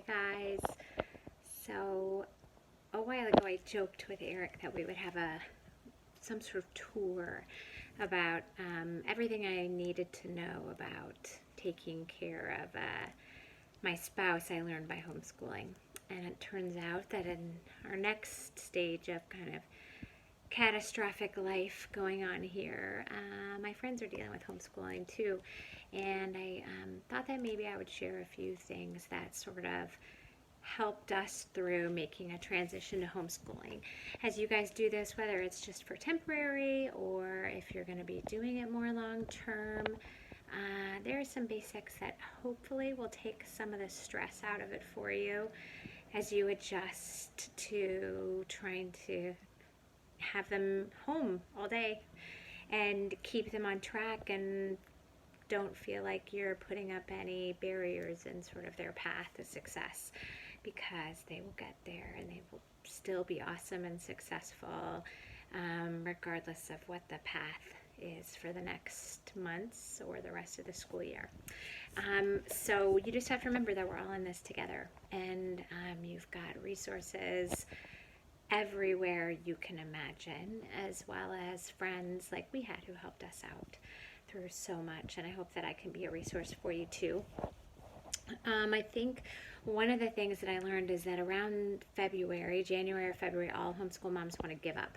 guys. So a while ago I joked with Eric that we would have some sort of tour about everything I needed to know about taking care of my spouse I learned by homeschooling. And it turns out that in our next stage of kind of catastrophic life going on here, my friends are dealing with homeschooling too. And I thought that maybe I would share a few things that sort of helped us through making a transition to homeschooling. As you guys do this, whether it's just for temporary or if you're going to be doing it more long term, there are some basics that hopefully will take some of the stress out of it for you as you adjust to trying to have them home all day and keep them on track and don't feel like you're putting up any barriers in sort of their path to success, because they will get there and they will still be awesome and successful regardless of what the path is for the next months or the rest of the school year. So you just have to remember that we're all in this together, and you've got resources everywhere you can imagine, as well as friends like we had who helped us out through so much, and I hope that I can be a resource for you too. I think one of the things that I learned is that around January or February, all homeschool moms want to give up,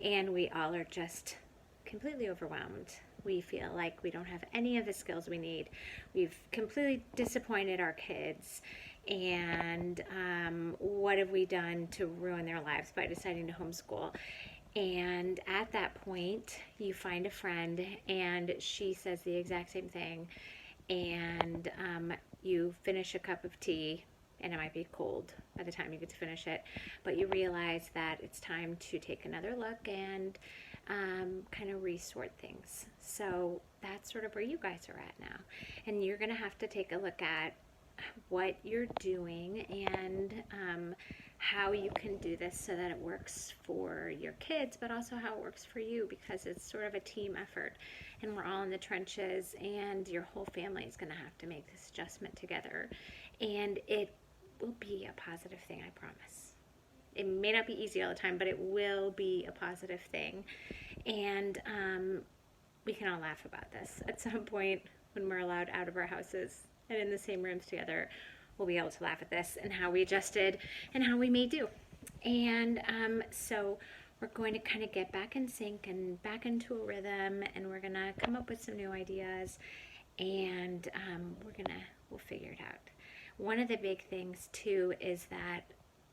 and we all are just completely overwhelmed. We feel like we don't have any of the skills we need. We've completely disappointed our kids, and what have we done to ruin their lives by deciding to homeschool? And at that point, you find a friend, and she says the exact same thing, and you finish a cup of tea, and it might be cold by the time you get to finish it, but you realize that it's time to take another look and kind of resort things. So that's sort of where you guys are at now, and you're going to have to take a look at what you're doing and how you can do this so that it works for your kids, but also how it works for you, because it's sort of a team effort and we're all in the trenches, and your whole family is going to have to make this adjustment together, and it will be a positive thing, I promise. It may not be easy all the time, but it will be a positive thing, and we can all laugh about this at some point when we're allowed out of our houses and in the same rooms together. We'll be able to laugh at this and how we adjusted and how we may do. And so we're going to kind of get back in sync and back into a rhythm, and we're going to come up with some new ideas, and we'll figure it out. One of the big things too is that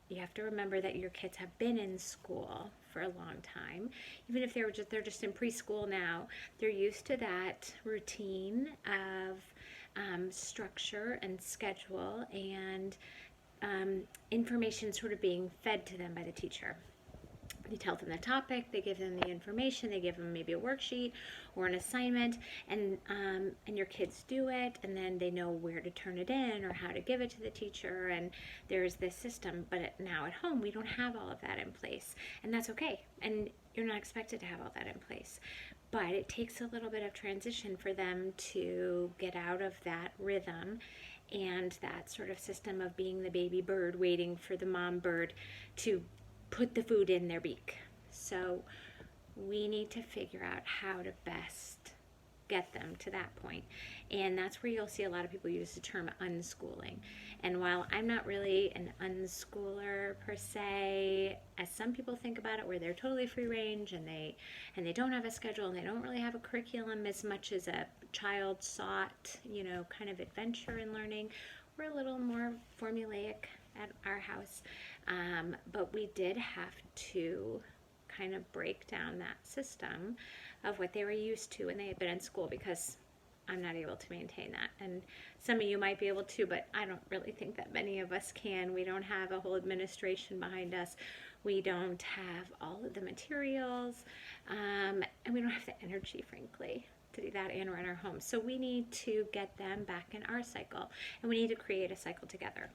you have to remember that your kids have been in school for a long time. Even if they're just in preschool now, they're used to that routine of structure and schedule and information sort of being fed to them by the teacher. They tell them the topic, they give them the information, they give them maybe a worksheet or an assignment, and your kids do it, and then they know where to turn it in or how to give it to the teacher, and there's this system. But now at home, we don't have all of that in place, and that's okay, and you're not expected to have all that in place. But it takes a little bit of transition for them to get out of that rhythm and that sort of system of being the baby bird waiting for the mom bird to put the food in their beak. So we need to figure out how to best get them to that point. And that's where you'll see a lot of people use the term unschooling. And while I'm not really an unschooler per se, as some people think about it, where they're totally free range and they don't have a schedule and they don't really have a curriculum as much as a child sought, kind of adventure in learning, we're a little more formulaic at our house. But we did have to kind of break down that system of what they were used to when they had been in school, because I'm not able to maintain that. And some of you might be able to, but I don't really think that many of us can. We don't have a whole administration behind us. We don't have all of the materials, and we don't have the energy, frankly, to do that and run our home. So we need to get them back in our cycle, and we need to create a cycle together.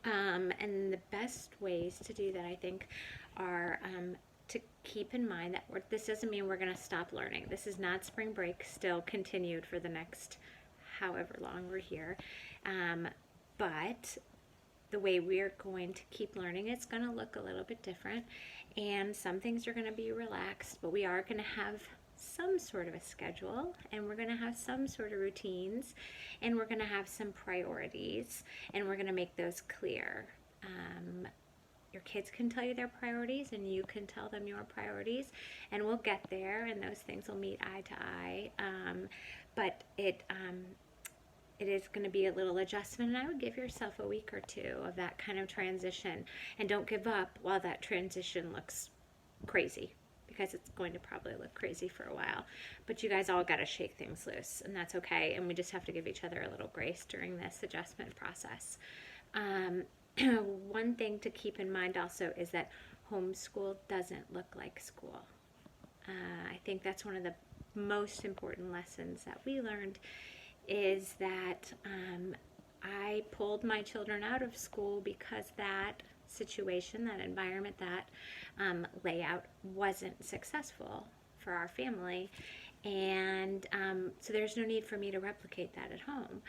And the best ways to do that, I think, are to keep in mind that this doesn't mean we're going to stop learning. This is not spring break, still continued for the next however long we're here. But the way we're going to keep learning is going to look a little bit different, and some things are going to be relaxed, but we are going to have some sort of a schedule, and we're going to have some sort of routines, and we're going to have some priorities, and we're going to make those clear. Your kids can tell you their priorities, and you can tell them your priorities, and we'll get there, and those things will meet eye to eye. But it is going to be a little adjustment, and I would give yourself a week or two of that kind of transition, and don't give up while that transition looks crazy, because it's going to probably look crazy for a while. But you guys all got to shake things loose, and that's okay, and we just have to give each other a little grace during this adjustment process. One thing to keep in mind also is that homeschool doesn't look like school. I think that's one of the most important lessons that we learned, is that I pulled my children out of school because that situation, that environment, that layout wasn't successful for our family, and so there's no need for me to replicate that at home.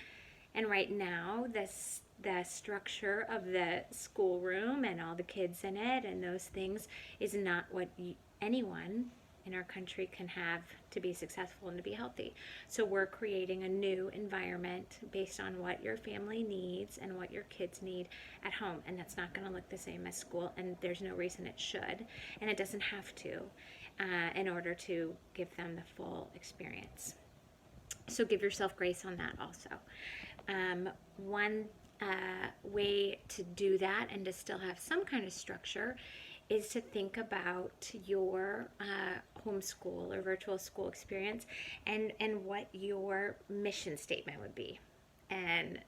And right now, the structure of the schoolroom and all the kids in it and those things is not what anyone in our country can have to be successful and to be healthy. So we're creating a new environment based on what your family needs and what your kids need at home. And that's not going to look the same as school, and there's no reason it should, and it doesn't have to, in order to give them the full experience. So give yourself grace on that also. One way to do that and to still have some kind of structure is to think about your homeschool or virtual school experience and what your mission statement would be. And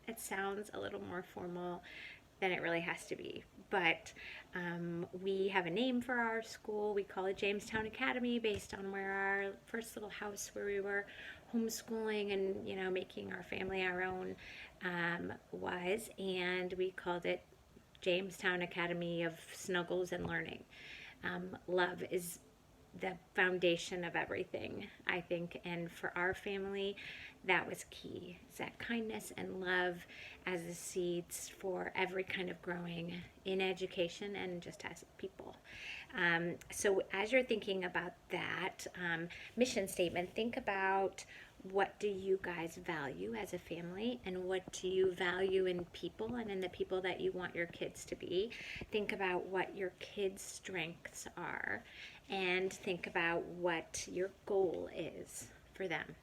it sounds a little more formal than it really has to be. But we have a name for our school. We call it Jamestown Academy, based on where our first little house where we were homeschooling and, you know, making our family our own was. And we called it Jamestown Academy of Snuggles and Learning. Love is the foundation of everything, I think, and for our family, that was key. Is that kindness and love as the seeds for every kind of growing in education and just as people. So as you're thinking about that mission statement, think about, what do you guys value as a family, and what do you value in people and in the people that you want your kids to be? Think about what your kids' strengths are, and think about what your goal is for them.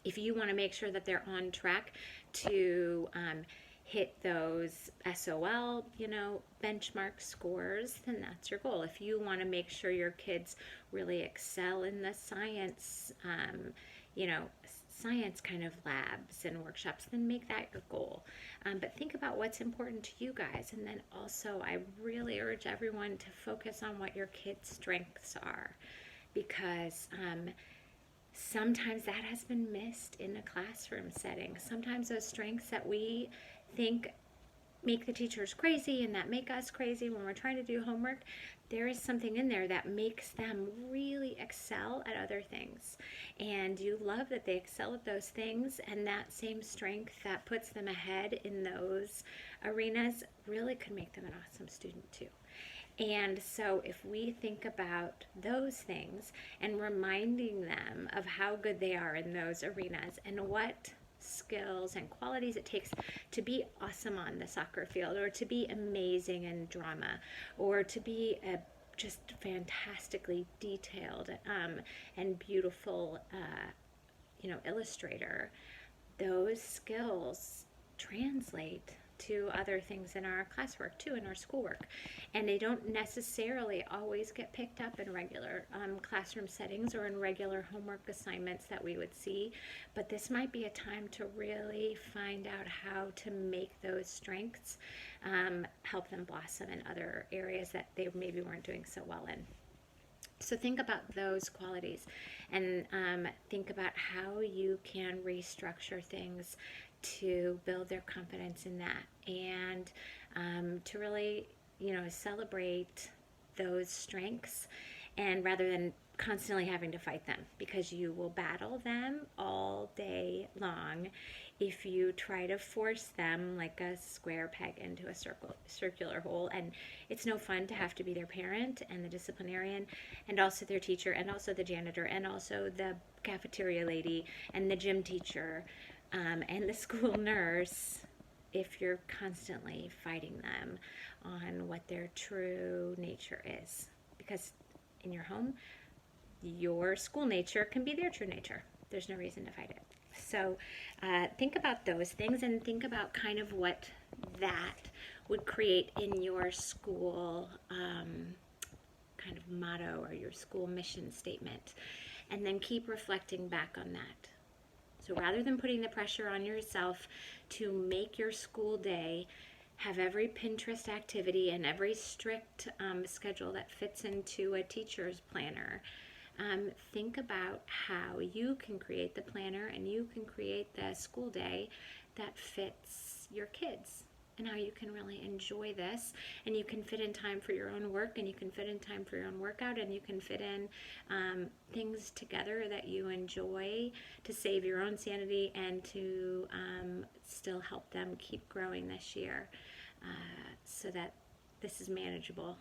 If you want to make sure that they're on track to hit those SOL, benchmark scores, then that's your goal. If you want to make sure your kids really excel in the science, science kind of labs and workshops, then make that your goal. But think about what's important to you guys. And then also, I really urge everyone to focus on what your kids' strengths are, because sometimes that has been missed in a classroom setting. Sometimes those strengths that we think make the teachers crazy and that make us crazy when we're trying to do homework, there is something in there that makes them really excel at other things. And you love that they excel at those things, and that same strength that puts them ahead in those arenas really could make them an awesome student too. And so if we think about those things and reminding them of how good they are in those arenas and what skills and qualities it takes to be awesome on the soccer field, or to be amazing in drama, or to be a just fantastically detailed and beautiful illustrator, those skills translate to other things in our classwork too, in our schoolwork, and they don't necessarily always get picked up in regular classroom settings or in regular homework assignments that we would see. But this might be a time to really find out how to make those strengths help them blossom in other areas that they maybe weren't doing so well in. So think about those qualities, and think about how you can restructure things to build their confidence in that, and to really, celebrate those strengths, and rather than constantly having to fight them, because you will battle them all day long if you try to force them like a square peg into a circular hole. And it's no fun to have to be their parent and the disciplinarian and also their teacher and also the janitor and also the cafeteria lady and the gym teacher and the school nurse if you're constantly fighting them on what their true nature is. Because in your home, your school nature can be their true nature. There's no reason to fight it. So think about those things and think about kind of what that would create in your school kind of motto or your school mission statement. And then keep reflecting back on that. So rather than putting the pressure on yourself to make your school day have every Pinterest activity and every strict schedule that fits into a teacher's planner, think about how you can create the planner and you can create the school day that fits your kids and how you can really enjoy this, and you can fit in time for your own work and you can fit in time for your own workout and you can fit in things together that you enjoy to save your own sanity and to still help them keep growing this year so that this is manageable.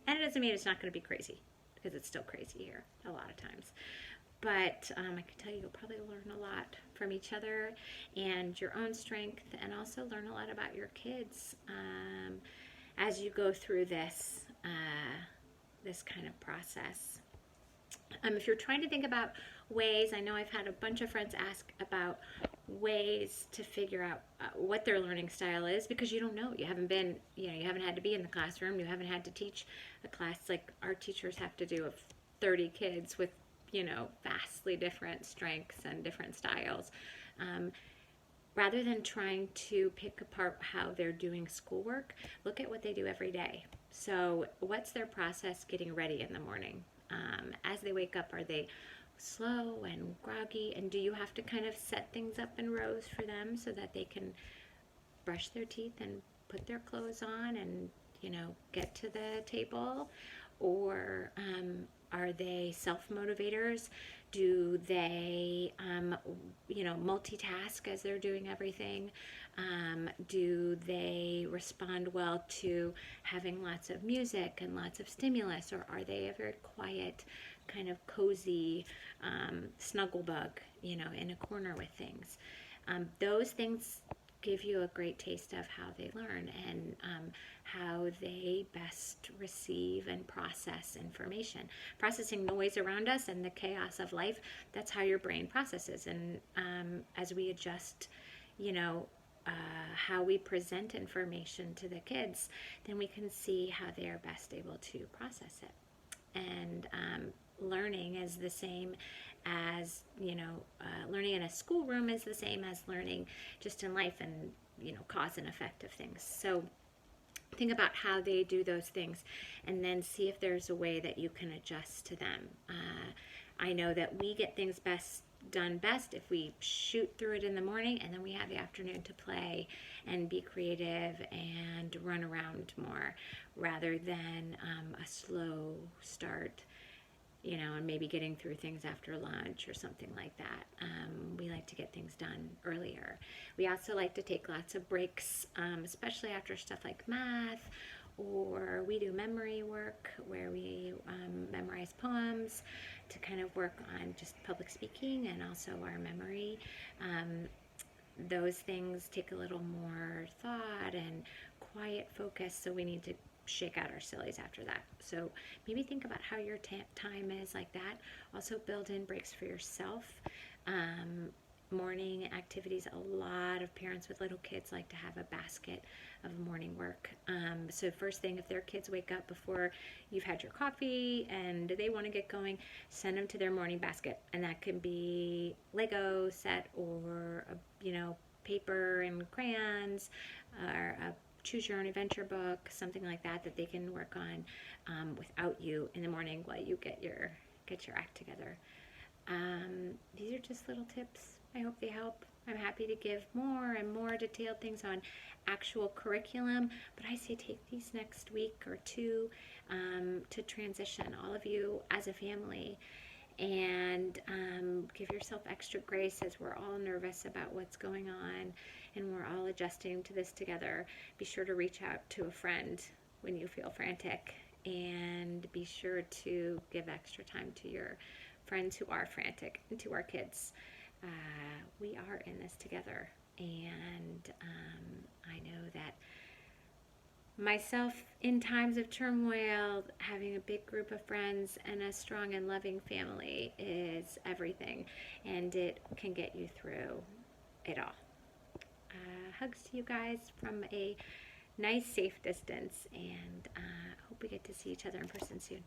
And it doesn't mean it's not going to be crazy, because it's still crazy here a lot of times. But I can tell you, you'll probably learn a lot from each other and your own strength, and also learn a lot about your kids as you go through this this kind of process. If you're trying to think about ways, I know I've had a bunch of friends ask about ways to figure out what their learning style is, because you don't know. You haven't been, you haven't had to be in the classroom. You haven't had to teach a class like our teachers have to do of 30 kids with, vastly different strengths and different styles. Rather than trying to pick apart how they're doing schoolwork, look at what they do every day. So what's their process getting ready in the morning? As they wake up, are they slow and groggy? And do you have to kind of set things up in rows for them so that they can brush their teeth and put their clothes on and, get to the table? Or are they self-motivators? Do they, multitask as they're doing everything? Do they respond well to having lots of music and lots of stimulus? Or are they a very quiet, kind of cozy snuggle bug, in a corner with things? Those things give you a great taste of how they learn and how they best receive and process information. Processing noise around us and the chaos of life, that's how your brain processes. And as we adjust, how we present information to the kids, then we can see how they are best able to process it. And learning is the same as, learning in a schoolroom is the same as learning just in life and, cause and effect of things. So think about how they do those things and then see if there's a way that you can adjust to them. I know that we get things done best if we shoot through it in the morning and then we have the afternoon to play and be creative and run around more, rather than a slow start, and maybe getting through things after lunch or something like that. We like to get things done earlier. We also like to take lots of breaks, especially after stuff like math, or we do memory work where we memorize poems to kind of work on just public speaking and also our memory. Those things take a little more thought and quiet focus, so we need to shake out our sillies after that. So maybe think about how your time is like that. Also build in breaks for yourself. Morning activities, a lot of parents with little kids like to have a basket of morning work. So first thing, if their kids wake up before you've had your coffee and they want to get going, send them to their morning basket. And that can be Lego set or, paper and crayons, or a choose your own adventure book, something like that they can work on without you in the morning while you get your act together. These are just little tips. I hope they help. I'm happy to give more and more detailed things on actual curriculum, but I say take these next week or two to transition, all of you as a family, and give yourself extra grace, as we're all nervous about what's going on and we're all adjusting to this together. Be sure to reach out to a friend when you feel frantic, and be sure to give extra time to your friends who are frantic and to our kids. We are in this together, and I know that myself, in times of turmoil, having a big group of friends and a strong and loving family is everything, and it can get you through it all. Hugs to you guys from a nice, safe distance, and hope we get to see each other in person soon.